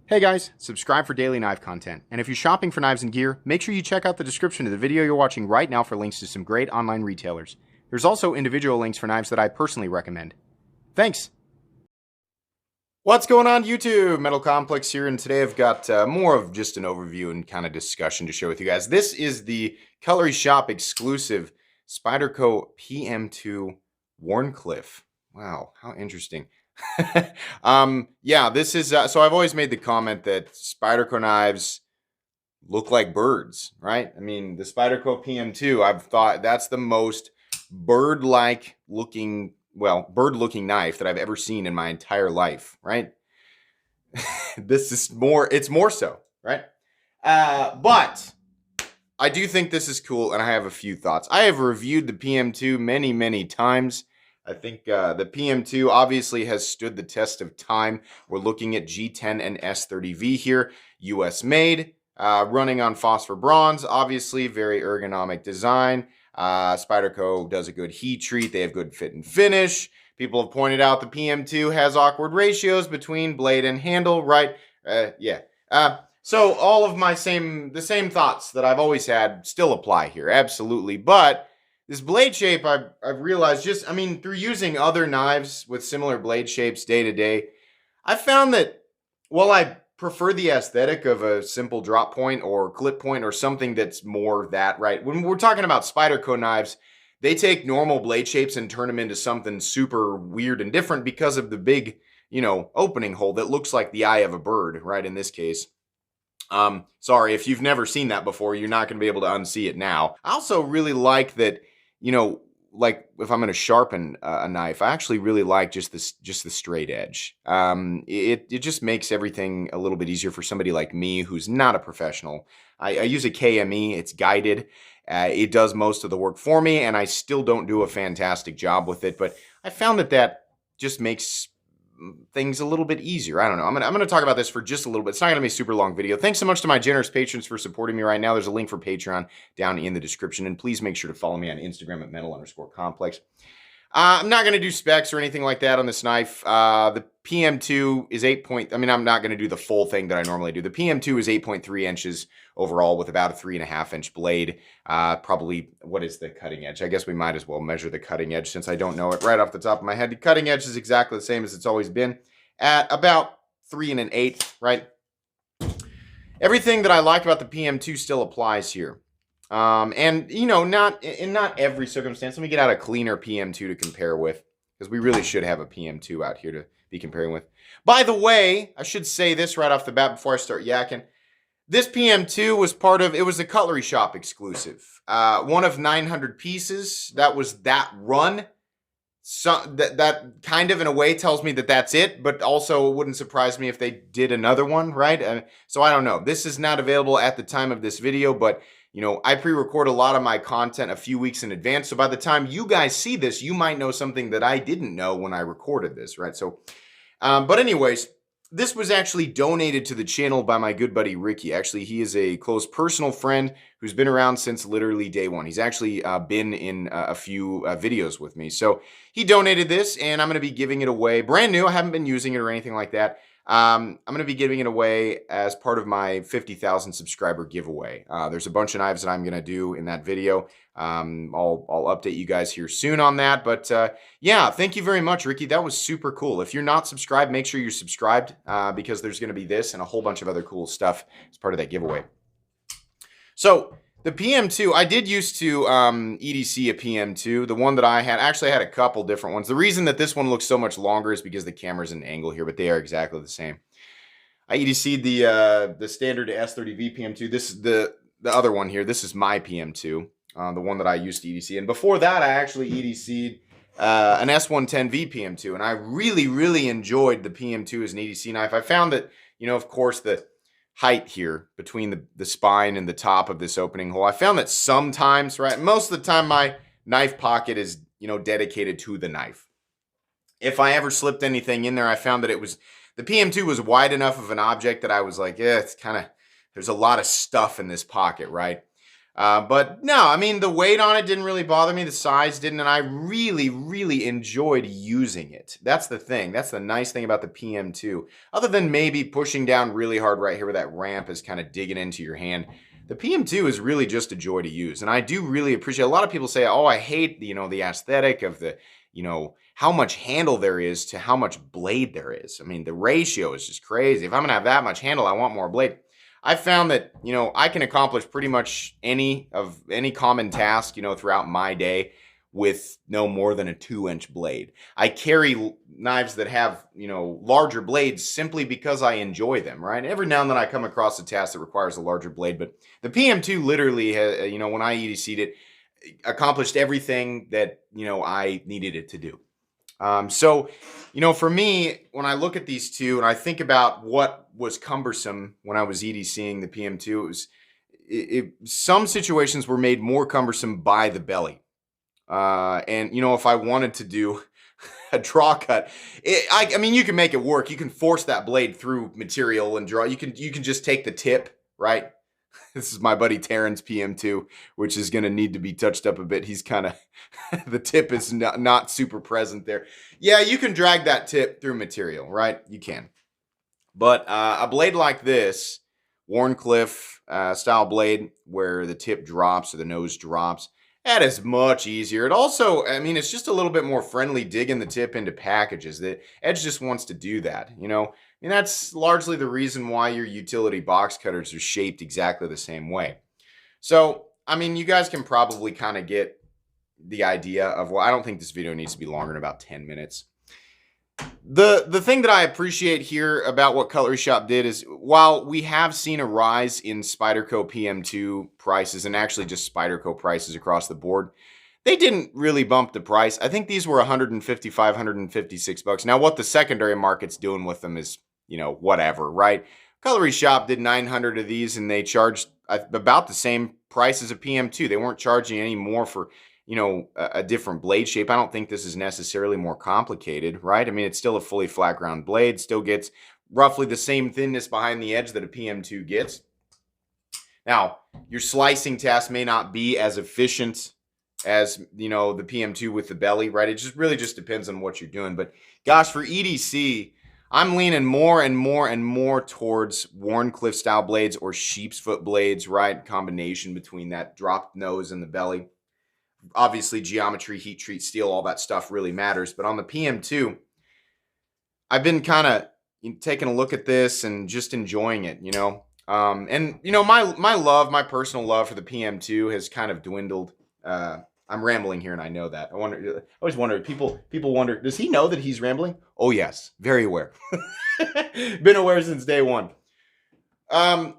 Hey guys, subscribe for daily knife content. And if you're shopping for knives and gear, make sure you check out the description of the video you're watching right now for links to some great online retailers. There's also individual links for knives that I personally recommend. Thanks! What's going on YouTube? Metal Complex here, and today I've got more of just an overview and kind of discussion to share with you guys. This is the Cutlery Shoppe exclusive Spyderco PM2 Wharncliffe. Wow, how interesting. Yeah, this is, so I've always made the comment that Spyderco knives look like birds, right? I mean, the Spyderco PM2, I've thought that's the most bird-like looking, well, bird-looking knife that I've ever seen in my entire life, right? This is more, it's more so, right? But I do think this is cool, and I have a few thoughts. I have reviewed the PM2 many, many times. I think the PM2 obviously has stood the test of time. We're looking at G10 and S30V here, US made, running on phosphor bronze, obviously, very ergonomic design. Spyderco does a good heat treat. They have good fit and finish. People have pointed out the PM2 has awkward ratios between blade and handle, right? Yeah. So all of the same thoughts that I've always had still apply here, absolutely. But this blade shape, I've realized through using other knives with similar blade shapes day to day, I found that while I prefer the aesthetic of a simple drop point or clip point or something that's more that, right? When we're talking about Spyderco knives, they take normal blade shapes and turn them into something super weird and different because of the big, opening hole that looks like the eye of a bird, right? In this case. Sorry, if you've never seen that before, you're not going to be able to unsee it now. I also really like that, like if I'm going to sharpen a knife, I actually really like just the straight edge. It just makes everything a little bit easier for somebody like me who's not a professional. I use a KME. It's guided. It does most of the work for me, and I still don't do a fantastic job with it. But I found that just makes things a little bit easier. I don't know. I'm gonna talk about this for just a little bit. It's not gonna be a super long video. Thanks so much to my generous patrons for supporting me right now. There's a link for Patreon down in the description, and please make sure to follow me on Instagram at metal_complex. I'm not gonna do specs or anything like that on this knife. The PM2 is I'm not gonna do the full thing that I normally do. The PM2 is 8.3 inches overall with about a 3.5 inch blade. Probably, what is the cutting edge? I guess we might as well measure the cutting edge since I don't know it right off the top of my head. The cutting edge is exactly the same as it's always been at about 3 1/8, right? Everything that I like about the PM2 still applies here. And not in not every circumstance. Let me get out a cleaner PM2 to compare with, because we really should have a PM2 out here to be comparing with. By the way, I should say this right off the bat before I start yakking. This PM2 was it was a Cutlery Shoppe exclusive. One of 900 pieces. That was that run. So that kind of in a way tells me that that's it, but also it wouldn't surprise me if they did another one, right? So I don't know. This is not available at the time of this video, but I pre-record a lot of my content a few weeks in advance. So by the time you guys see this, you might know something that I didn't know when I recorded this, right? So, but anyways, this was actually donated to the channel by my good buddy Ricky. Actually, he is a close personal friend who's been around since literally day one. He's actually been in a few videos with me. So he donated this, and I'm going to be giving it away brand new. I haven't been using it or anything like that. I'm going to be giving it away as part of my 50,000 subscriber giveaway. There's a bunch of knives that I'm going to do in that video. I'll update you guys here soon on that. But yeah, thank you very much, Ricky. That was super cool. If you're not subscribed, make sure you're subscribed because there's going to be this and a whole bunch of other cool stuff as part of that giveaway. So the PM2, I did used to EDC a PM2. The one that I had, actually I had a couple different ones. The reason that this one looks so much longer is because the camera's an angle here, but they are exactly the same. I EDC'd the standard S30V PM2. This is the other one here. This is my PM2, the one that I used to EDC. And before that, I actually EDC'd an S110V PM2. And I really, really enjoyed the PM2 as an EDC knife. I found that, of course, the height here between the spine and the top of this opening hole, I found that sometimes, right, most of the time my knife pocket is, dedicated to the knife. If I ever slipped anything in there, I found that the PM2 was wide enough of an object that I was like, yeah, it's kind of, there's a lot of stuff in this pocket, right? But no, I mean, the weight on it didn't really bother me. The size didn't. And I really, really enjoyed using it. That's the thing. That's the nice thing about the PM2. Other than maybe pushing down really hard right here where that ramp is kind of digging into your hand. The PM2 is really just a joy to use. And I do really appreciate, a lot of people say, oh, I hate, the aesthetic of the, how much handle there is to how much blade there is. I mean, the ratio is just crazy. If I'm going to have that much handle, I want more blade. I found that, I can accomplish pretty much any common task, throughout my day with no more than a 2-inch blade. I carry knives that have, larger blades simply because I enjoy them, right? Every now and then I come across a task that requires a larger blade, but the PM2 literally, when I EDC'd it, accomplished everything that, I needed it to do. So, for me, when I look at these two and I think about what was cumbersome when I was EDCing the PM2, some situations were made more cumbersome by the belly. And if I wanted to do a draw cut, I mean, you can make it work. You can force that blade through material and draw. You can just take the tip, right? This is my buddy Terran's PM2, which is going to need to be touched up a bit. He's kind of, the tip is not super present there. Yeah, you can drag that tip through material, right? You can. But a blade like this, Wharncliffe style blade, where the tip drops or the nose drops, that is much easier. It also, I mean, it's just a little bit more friendly digging the tip into packages. The Edge just wants to do that, And that's largely the reason why your utility box cutters are shaped exactly the same way. So, I mean, you guys can probably kind of get the idea of, well, I don't think this video needs to be longer than about 10 minutes. The thing that I appreciate here about what Cutlery Shoppe did is, while we have seen a rise in Spyderco PM2 prices and actually just Spyderco prices across the board, they didn't really bump the price. I think these were $155, $156. Now, what the secondary market's doing with them is, whatever, right? Cutlery Shoppe did 900 of these and they charged about the same price as a PM2. They weren't charging any more for, a different blade shape. I don't think this is necessarily more complicated, right? I mean, it's still a fully flat ground blade, still gets roughly the same thinness behind the edge that a PM2 gets. Now, your slicing task may not be as efficient as, the PM2 with the belly, right? It just really just depends on what you're doing. But gosh, for EDC, I'm leaning more and more and more towards Wharncliffe style blades or sheep's foot blades, right? Combination between that dropped nose and the belly. Obviously, geometry, heat treat, steel, all that stuff really matters. But on the PM2, I've been kind of taking a look at this and just enjoying it, my personal love for the PM2 has kind of dwindled. I'm rambling here, and I know that. I always wonder, people wonder, does he know that he's rambling? Oh, yes. Very aware. Been aware since day one. The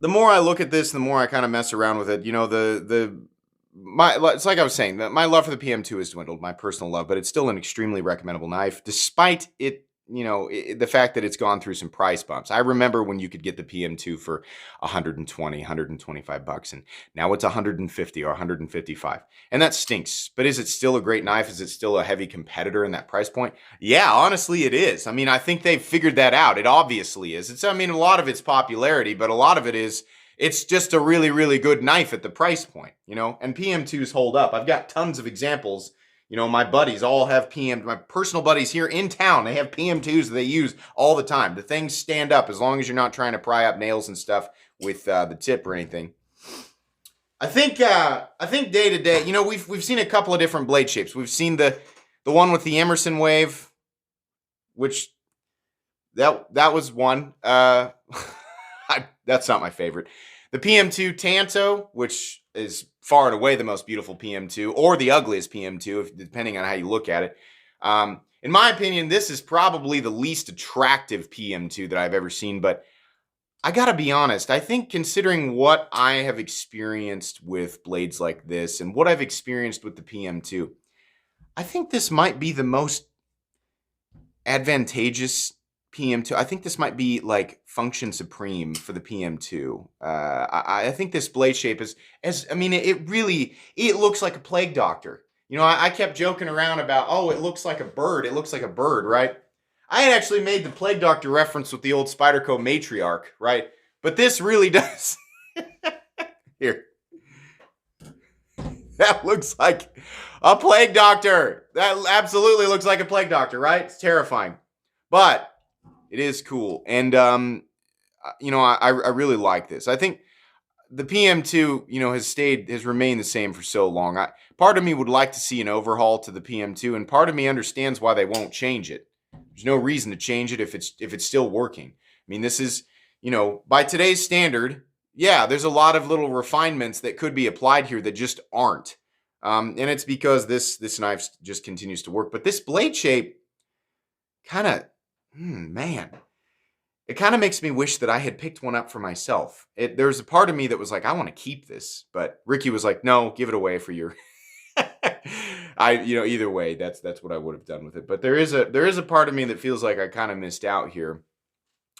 more I look at this, the more I kind of mess around with it. It's like I was saying, my love for the PM2 has dwindled, my personal love, but it's still an extremely recommendable knife, despite it, the fact that it's gone through some price bumps. I remember when you could get the PM2 for $120, $125, and now it's $150 or $155, and that stinks. But is it still a great knife? Is it still a heavy competitor in that price point? Yeah, honestly, it is. I mean, I think they've figured that out. It obviously is. A lot of it's popularity, but a lot of it is, it's just a really, really good knife at the price point, and PM2s hold up. I've got tons of examples. My buddies all have my personal buddies here in town, they have PM2s that they use all the time. The things stand up as long as you're not trying to pry up nails and stuff with the tip or anything. I think day to day, we've seen a couple of different blade shapes. We've seen the one with the Emerson wave, which that was one. That's not my favorite. The PM2 Tanto, which is far and away the most beautiful PM2, or the ugliest PM2, depending on how you look at it. In my opinion, this is probably the least attractive PM2 that I've ever seen, but I gotta be honest, I think considering what I have experienced with blades like this and what I've experienced with the PM2, I think this might be the most advantageous PM2. I think this might be like function supreme for the PM2. I think this blade shape is, it looks like a plague doctor. I kept joking around about, oh, it looks like a bird. It looks like a bird, right? I had actually made the plague doctor reference with the old Spyderco matriarch, right? But this really does. Here. That looks like a plague doctor. That absolutely looks like a plague doctor, right? It's terrifying. But it is cool. And, you know, I really like this. I think the PM2, you know, has remained the same for so long. Part of me would like to see an overhaul to the PM2, and part of me understands why they won't change it. There's no reason to change it if it's still working. I mean, this is, you know, by today's standard, yeah, there's a lot of little refinements that could be applied here that just aren't. And it's because this knife just continues to work. But this blade shape kind of, man, it kind of makes me wish that I had picked one up for myself. There's a part of me that was like, I want to keep this, but Ricky was like, no, give it away for your. Either way, that's what I would have done with it. But there is a part of me that feels like I kind of missed out here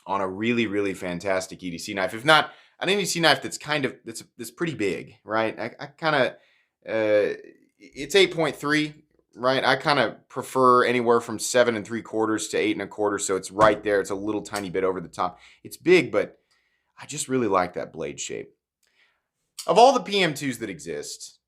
on a really, really fantastic EDC knife. If not an EDC knife that's pretty big, right? I kind of it's 8.3. Right, I kind of prefer anywhere from 7 3/4 to 8 1/4, so it's right there. It's a little tiny bit over the top. It's big, but I just really like that blade shape. Of all the PM2s that exist,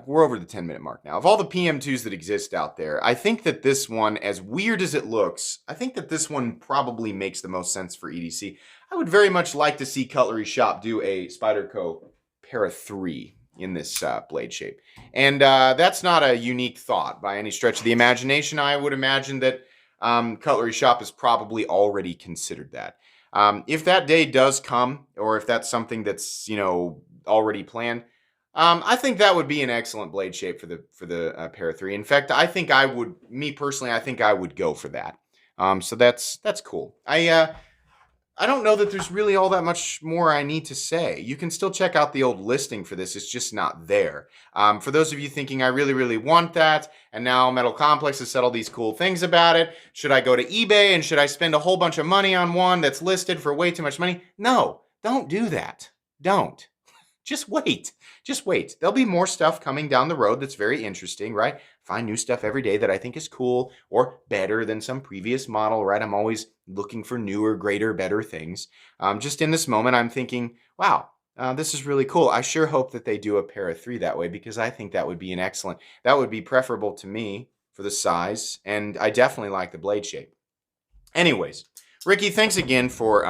we're over the 10-minute mark now. Of all the PM2s that exist out there, I think that this one, as weird as it looks, I think that this one probably makes the most sense for EDC. I would very much like to see Cutlery Shoppe do a Spyderco PM2 in this blade shape. And that's not a unique thought by any stretch of the imagination. I would imagine that Cutlery Shoppe has probably already considered that. If that day does come, or if that's something that's, you know, already planned, I think that would be an excellent blade shape for the PM2. In fact, I think I would go for that. So that's cool. I don't know that there's really all that much more I need to say. You can still check out the old listing for this. It's just not there. For those of you thinking, I really, really want that, and now Metal Complex has said all these cool things about it. Should I go to eBay and should I spend a whole bunch of money on one that's listed for way too much money? No, don't do that. Don't. Just wait. Just wait. There'll be more stuff coming down the road that's very interesting, right? Find new stuff every day that I think is cool or better than some previous model, right? I'm always looking for newer, greater, better things. Just in this moment, I'm thinking, wow, this is really cool. I sure hope that they do a PM2 that way, because I think that would be that would be preferable to me for the size, and I definitely like the blade shape. Anyways, Ricky, thanks again for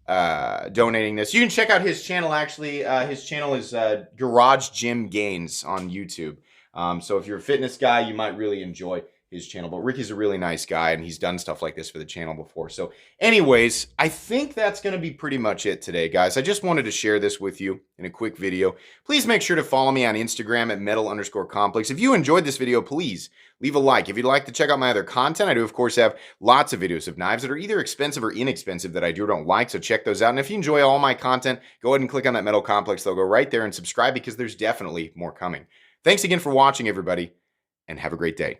donating this. You can check out his channel. Actually, his channel is Garage Gym Gains on YouTube. So if you're a fitness guy, you might really enjoy his channel. But Ricky's a really nice guy, and he's done stuff like this for the channel before. So anyways, I think that's going to be pretty much it today, guys. I just wanted to share this with you in a quick video. Please make sure to follow me on Instagram at metal_complex. If you enjoyed this video, please leave a like. If you'd like to check out my other content, I do, of course, have lots of videos of knives that are either expensive or inexpensive that I do or don't like, so check those out. And if you enjoy all my content, go ahead and click on that Metal Complex logo right there and subscribe, because there's definitely more coming. Thanks again for watching, everybody, and have a great day.